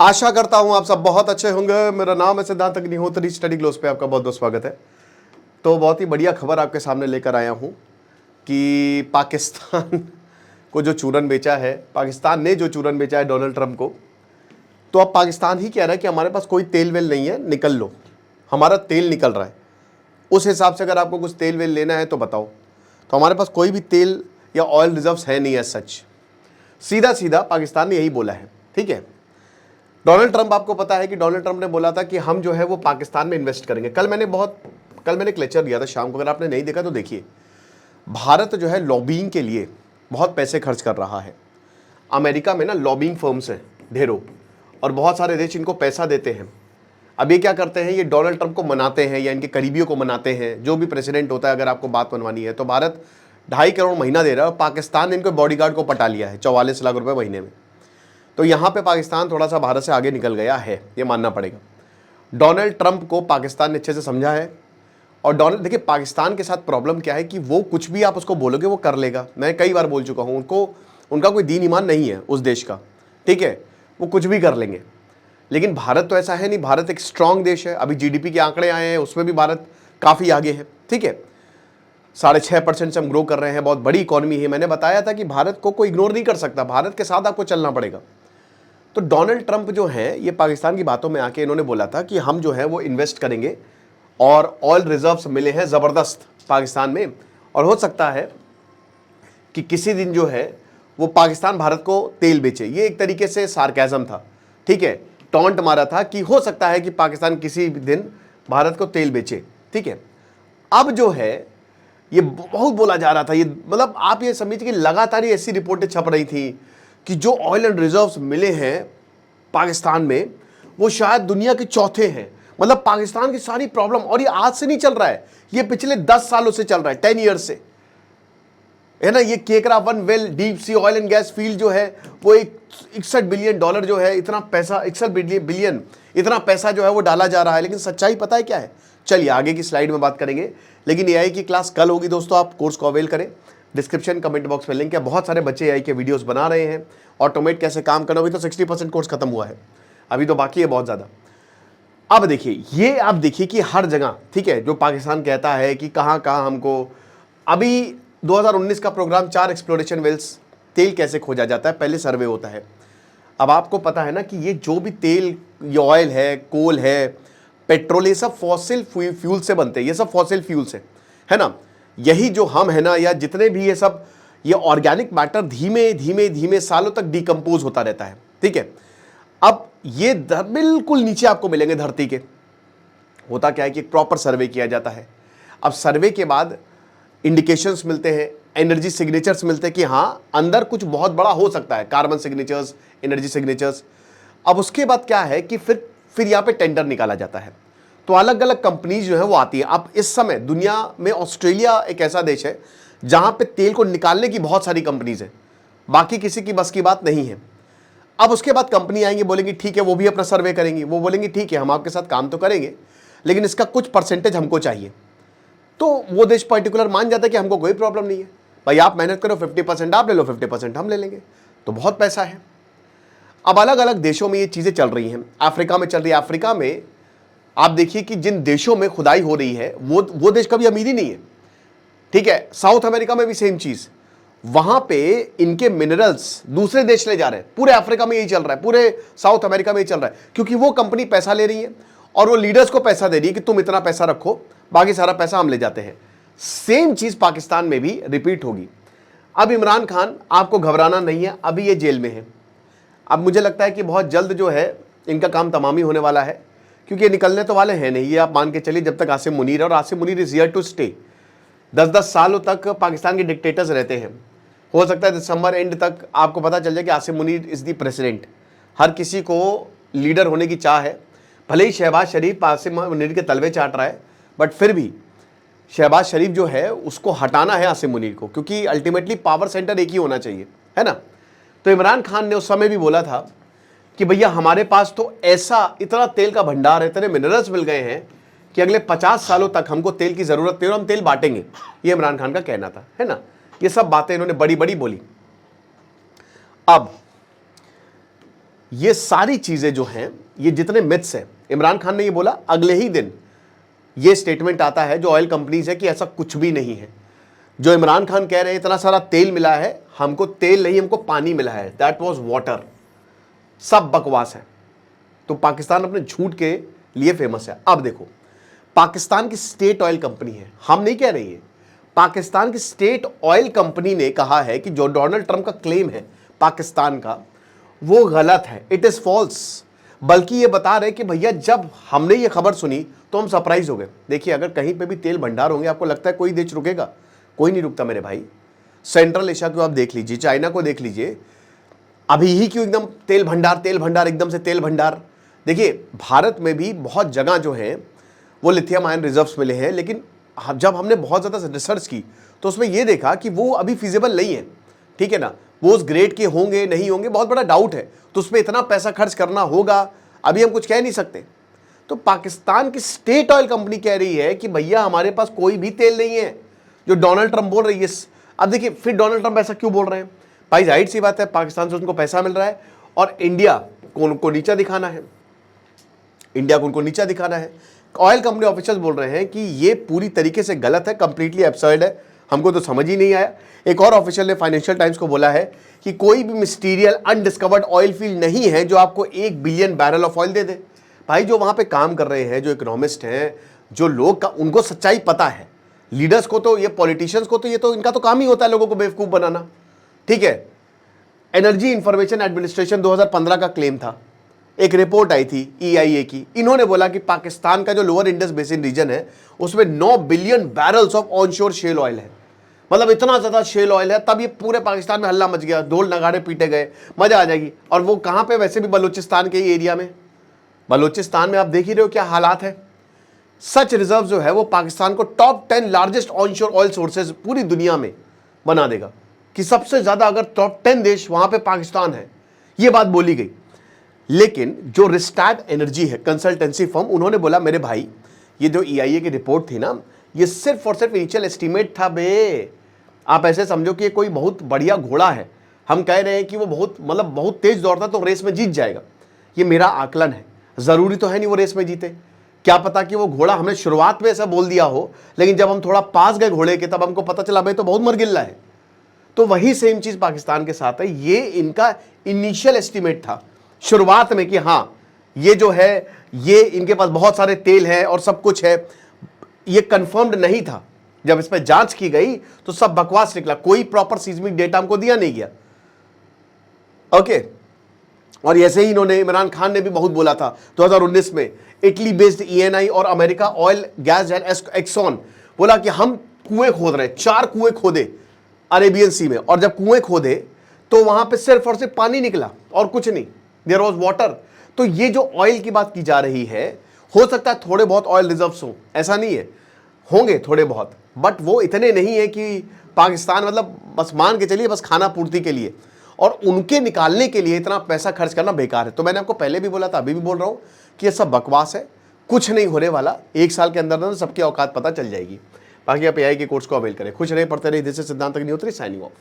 आशा करता हूं आप सब बहुत अच्छे होंगे। मेरा नाम है सिद्धांत अग्निहोत्री। स्टडी ग्लोस पे आपका बहुत बहुत स्वागत है। तो बहुत ही बढ़िया खबर आपके सामने लेकर आया हूं कि पाकिस्तान को जो चूरन बेचा है, पाकिस्तान ने जो चूरन बेचा है डोनाल्ड ट्रंप को, तो अब पाकिस्तान ही कह रहा है कि हमारे पास कोई तेल वेल नहीं है, निकल लो, हमारा तेल निकल रहा है। उस हिसाब से अगर आपको कुछ तेल वेल लेना है तो बताओ। तो हमारे पास कोई भी तेल या ऑयल रिजर्व्स है नहीं है सच। सीधा सीधा पाकिस्तान ने यही बोला है। ठीक है, डोनाल्ड ट्रंप, आपको पता है कि डोनाल्ड ट्रंप ने बोला था कि हम जो है वो पाकिस्तान में इन्वेस्ट करेंगे। कल मैंने एक लेक्चर दिया था शाम को, अगर आपने नहीं देखा तो देखिए। भारत जो है लॉबिंग के लिए बहुत पैसे खर्च कर रहा है। अमेरिका में ना लॉबिंग फर्म्स हैं ढेरों, और बहुत सारे देश इनको पैसा देते हैं। अब ये क्या करते हैं, ये डोनाल्ड ट्रंप को मनाते हैं या इनके करीबियों को मनाते हैं। जो भी प्रेसिडेंट होता है, अगर आपको बात मनवानी है तो भारत 2.5 करोड़ महीना दे रहा है और पाकिस्तान ने इनको बॉडीगार्ड को पटा लिया है 44 लाख रुपए महीने में। तो यहाँ पे पाकिस्तान थोड़ा सा भारत से आगे निकल गया है, ये मानना पड़ेगा। डोनाल्ड ट्रंप को पाकिस्तान ने अच्छे से समझा है। और देखिए पाकिस्तान के साथ प्रॉब्लम क्या है कि वो कुछ भी आप उसको बोलोगे वो कर लेगा। मैं कई बार बोल चुका हूँ, उनका कोई दीन ईमान नहीं है उस देश का। ठीक है, वो कुछ भी कर लेंगे। लेकिन भारत तो ऐसा है नहीं। भारत एक स्ट्रांग देश है। अभी जीडीपी के आंकड़े आए हैं, उसमें भी भारत काफ़ी आगे है। ठीक है, 6.5% से हम ग्रो कर रहे हैं, बहुत बड़ी इकॉनमी है। मैंने बताया था कि भारत को कोई इग्नोर नहीं कर सकता, भारत के साथ आपको चलना पड़ेगा। तो डोनाल्ड ट्रंप जो है, ये पाकिस्तान की बातों में आके इन्होंने बोला था कि हम जो है वो इन्वेस्ट करेंगे और ऑयल रिजर्व्स मिले हैं ज़बरदस्त पाकिस्तान में, और हो सकता है कि किसी दिन जो है वो पाकिस्तान भारत को तेल बेचे। ये एक तरीके से सार्केज़म था। ठीक है, टॉन्ट मारा था कि हो सकता है कि पाकिस्तान किसी दिन भारत को तेल बेचे। ठीक है, अब जो है ये बहुत बोला जा रहा था। ये मतलब आप ये समझिए कि लगातार ऐसी रिपोर्टें छप रही थी कि जो ऑयल एंड रिजर्व्स मिले हैं पाकिस्तान में वो शायद दुनिया के चौथे हैं। मतलब पाकिस्तान की सारी प्रॉब्लम, और ये आज से नहीं चल रहा है, ये पिछले 10 सालों से चल रहा है, 10 ईयर से, है ना। ये केकरा one well deep sea oil and gas field जो है वो एक $61 बिलियन जो है, इतना पैसा, 61 बिलियन इतना पैसा जो है वो डाला जा रहा है। लेकिन सच्चाई पता है क्या है? चलिए आगे की स्लाइड में बात करेंगे। लेकिन एआई की क्लास कल होगी दोस्तों, आप कोर्स को अवेल करें। डिस्क्रिप्शन कमेंट बॉक्स में लिंक है। बहुत सारे बच्चे एआई के वीडियोस बना रहे हैं। ऑटोमेट कैसे काम करना, अभी तो 60% कोर्स खत्म हुआ है, अभी तो बाकी है बहुत ज़्यादा। अब देखिए, ये आप देखिए कि हर जगह, ठीक है, जो पाकिस्तान कहता है कि कहाँ कहाँ हमको, अभी 2019 का प्रोग्राम 4 एक्सप्लोरेशन वेल्स, तेल कैसे खोजा जाता है, पहले सर्वे होता है। अब आपको पता है ना कि ये जो भी तेल, ये ऑयल है, कोल है, पेट्रोल, ये सब फॉसिल फ्यूल से बनते हैं। ये सब फॉसिल फ्यूल्स है ना। यही जो हम है ना, या जितने भी ये सब, ये ऑर्गेनिक मैटर धीमे धीमे धीमे सालों तक डिकम्पोज होता रहता है। ठीक है, अब ये बिल्कुल नीचे आपको मिलेंगे धरती के। होता क्या है कि एक प्रॉपर सर्वे किया जाता है। अब सर्वे के बाद इंडिकेशंस मिलते हैं, एनर्जी सिग्नेचर्स मिलते हैं कि हाँ अंदर कुछ बहुत बड़ा हो सकता है, कार्बन सिग्नेचर्स, एनर्जी सिग्नेचर्स। अब उसके बाद क्या है कि फिर यहाँ पे टेंडर निकाला जाता है। तो अलग अलग कंपनीज जो है वो आती है। अब इस समय दुनिया में ऑस्ट्रेलिया एक ऐसा देश है जहां पे तेल को निकालने की बहुत सारी कंपनीज है, बाकी किसी की बस की बात नहीं है। अब उसके बाद कंपनी आएंगी, बोलेंगी ठीक है, वो भी अपना सर्वे करेंगी, वो बोलेंगी ठीक है हम आपके साथ काम तो करेंगे लेकिन इसका कुछ परसेंटेज हमको चाहिए। तो वो देश पर्टिकुलर मान जाता है कि हमको कोई प्रॉब्लम नहीं है भाई, आप मेहनत करो, 50% आप ले लो, 50% हम ले लेंगे, तो बहुत पैसा है। अब अलग अलग देशों में ये चीज़ें चल रही हैं। अफ्रीका में चल रही है। अफ्रीका में आप देखिए कि जिन देशों में खुदाई हो रही है वो देश कभी अमीर ही नहीं है। ठीक है, साउथ अमेरिका में भी सेम चीज़, वहां पे इनके मिनरल्स दूसरे देश ले जा रहे हैं। पूरे अफ्रीका में यही चल रहा है, पूरे साउथ अमेरिका में यही चल रहा है, क्योंकि वो कंपनी पैसा ले रही है और वो लीडर्स को पैसा दे रही है कि तुम इतना पैसा रखो, बाकी सारा पैसा हम ले जाते हैं। सेम चीज पाकिस्तान में भी रिपीट होगी। अब इमरान खान, आपको घबराना नहीं है, अभी ये जेल में है। अब मुझे लगता है कि बहुत जल्द जो है इनका काम तमाम ही होने वाला है, क्योंकि ये निकलने तो वाले हैं नहीं। ये आप मान के चलिए जब तक आसिम मुनीर है, और Asim Munir is here to stay. 10-10 सालों तक पाकिस्तान के डिक्टेटर्स रहते हैं। हो सकता है दिसंबर एंड तक आपको पता चल जाए कि Asim Munir is the president. हर किसी को लीडर होने की चाह है। भले ही शहबाज शरीफ आसिम मुनीर के तलवे चाट रहा है, बट फिर भी शहबाज शरीफ जो है उसको हटाना है आसिम मुनीर को, क्योंकि अल्टीमेटली पावर सेंटर एक ही होना चाहिए, है ना। तो इमरान खान ने उस समय भी बोला था कि भैया हमारे पास तो ऐसा इतना तेल का भंडार है, इतने मिनरल्स मिल गए हैं कि अगले 50 सालों तक हमको तेल की जरूरत नहीं और हम तेल बांटेंगे। ये इमरान खान का कहना था, है ना। ये सब बातें इन्होंने बड़ी बड़ी बोली। अब ये सारी चीजें जो हैं, ये जितने मिथ्स हैं, इमरान खान ने ये बोला, अगले ही दिन ये स्टेटमेंट आता है जो ऑयल कंपनीज है कि ऐसा कुछ भी नहीं है। जो इमरान खान कह रहे हैं इतना सारा तेल मिला है, हमको तेल नहीं, हमको पानी मिला है, दैट वाज वाटर। सब बकवास है। तो पाकिस्तान अपने झूठ के लिए फेमस है। अब देखो, पाकिस्तान की स्टेट ऑयल कंपनी है, हम नहीं कह रहे हैं, पाकिस्तान की स्टेट ऑयल कंपनी ने कहा है कि जो डोनाल्ड ट्रंप का क्लेम है पाकिस्तान का, वो गलत है, इट इज फॉल्स। बल्कि ये बता रहे कि भैया जब हमने ये खबर सुनी तो हम सरप्राइज हो गए। देखिए, अगर कहीं पे भी तेल भंडार होंगे, आपको लगता है कोई देश रुकेगा? कोई नहीं रुकता मेरे भाई। सेंट्रल एशिया को आप देख लीजिए, चाइना को देख लीजिए, अभी ही क्यों एकदम तेल भंडार एकदम से तेल भंडार। देखिए, भारत में भी बहुत जगह जो है वो लिथियम आयन रिजर्व्स मिले हैं, लेकिन जब हमने बहुत ज़्यादा रिसर्च की तो उसमें ये देखा कि वो अभी फिजिबल नहीं है, ठीक है ना। वो उस ग्रेड के होंगे नहीं होंगे, बहुत बड़ा डाउट है। तो उस पर इतना पैसा खर्च करना होगा, अभी हम कुछ कह नहीं सकते। तो पाकिस्तान की स्टेट ऑयल कंपनी कह रही है कि भैया हमारे पास कोई भी तेल नहीं है, जो डोनाल्ड ट्रंप बोल रही है। अब देखिए, फिर डोनाल्ड ट्रंप ऐसा क्यों बोल रहे हैं भाई? जाहिर सी बात है, पाकिस्तान से उनको पैसा मिल रहा है और इंडिया को उनको नीचा दिखाना है, इंडिया को उनको नीचा दिखाना है। ऑयल कंपनी ऑफिसर्स बोल रहे हैं कि ये पूरी तरीके से गलत है, कंप्लीटली एब्सर्ड है, हमको तो समझ ही नहीं आया। एक और ऑफिशियल ने फाइनेंशियल टाइम्स को बोला है कि कोई भी मिस्टीरियल अनडिस्कवर्ड ऑयल फील्ड नहीं है जो आपको 1 बिलियन बैरल ऑफ ऑयल दे दे। भाई, जो वहां पे काम कर रहे हैं, जो इकोनॉमिस्ट हैं, जो लोग का, उनको सच्चाई पता है। लीडर्स को तो, ये पॉलिटिशियंस को तो, ये तो इनका तो काम ही होता है लोगों को बेवकूफ बनाना, ठीक है। एनर्जी इंफॉर्मेशन एडमिनिस्ट्रेशन 2015 का क्लेम था, एक रिपोर्ट आई थी EIA की, इन्होंने बोला कि पाकिस्तान का जो लोअर इंडस बेसिन रीजन है उसमें 9 billion barrels of onshore shale oil है। मतलब इतना ज्यादा शेल ऑयल है, तब ये पूरे पाकिस्तान में हल्ला मच गया, ढोल नगाड़े पीटे गए, मजा आ जाएगी। और वो कहां पे? वैसे भी बलूचिस्तान के एरिया में। बलूचिस्तान में आप देख ही रहे हो क्या हालात है। सच रिजर्व जो है वो पाकिस्तान को top 10 largest onshore oil sources पूरी दुनिया में बना देगा, कि सबसे ज्यादा अगर टॉप 10 देश वहां पे पाकिस्तान है, ये बात बोली गई। लेकिन जो रिस्टार्ट एनर्जी है कंसल्टेंसी फर्म, उन्होंने बोला मेरे भाई, ये जो EIA की रिपोर्ट थी ना, ये सिर्फ और सिर्फ इनिशियल एस्टीमेट था बे। आप ऐसे समझो कि ये कोई बहुत बढ़िया घोड़ा है, हम कह रहे हैं कि वो बहुत तेज दौड़ता तो रेस में जीत जाएगा। ये मेरा आकलन है, जरूरी तो है नहीं वो रेस में जीते। क्या पता कि वो घोड़ा, हमने शुरुआत में ऐसा बोल दिया हो, लेकिन जब हम थोड़ा पास गए घोड़े के, तब हमको पता चला भाई तो बहुत मरगिल्ला है। तो वही सेम चीज पाकिस्तान के साथ है। ये इनका इनिशियल एस्टीमेट था शुरुआत में कि हाँ, ये जो है, ये इनके पास बहुत सारे तेल है और सब कुछ है। ये कंफर्म्ड नहीं था। जब इस पर जांच की गई तो सब बकवास निकला, कोई प्रॉपर सीज्मिक डेटा हमको दिया नहीं गया। ओके। और ऐसे ही इन्होंने, इमरान खान ने भी बहुत बोला था 2019 में, इटली बेस्ड ENI और America oil gas and Exxon बोला कि हम कुएं खोद रहे हैं, 4 कुएं खोदे अरेबियन सी में, और जब कुएं खोदे तो वहां पे सिर्फ और सिर्फ पानी निकला और कुछ नहीं, देयर वाज वाटर। तो ये जो ऑयल की बात की जा रही है, हो सकता है थोड़े बहुत ऑयल रिजर्व्स हो, ऐसा नहीं है, होंगे थोड़े बहुत, बट वो इतने नहीं है कि पाकिस्तान, मतलब बस मान के चलिए बस खाना पूर्ति के लिए, और उनके निकालने के लिए इतना पैसा खर्च करना बेकार है। तो मैंने आपको पहले भी बोला था, अभी भी बोल रहा हूं कि ये सब बकवास है, कुछ नहीं होने वाला। 1 साल के अंदर सबकी औकात पता चल जाएगी। बाकी आप AI के कोर्स को अवेल करें। खुश रहे, पढ़ते रहे। दिस इज सिद्धांत अग्निहोत्री, साइनिंग ऑफ।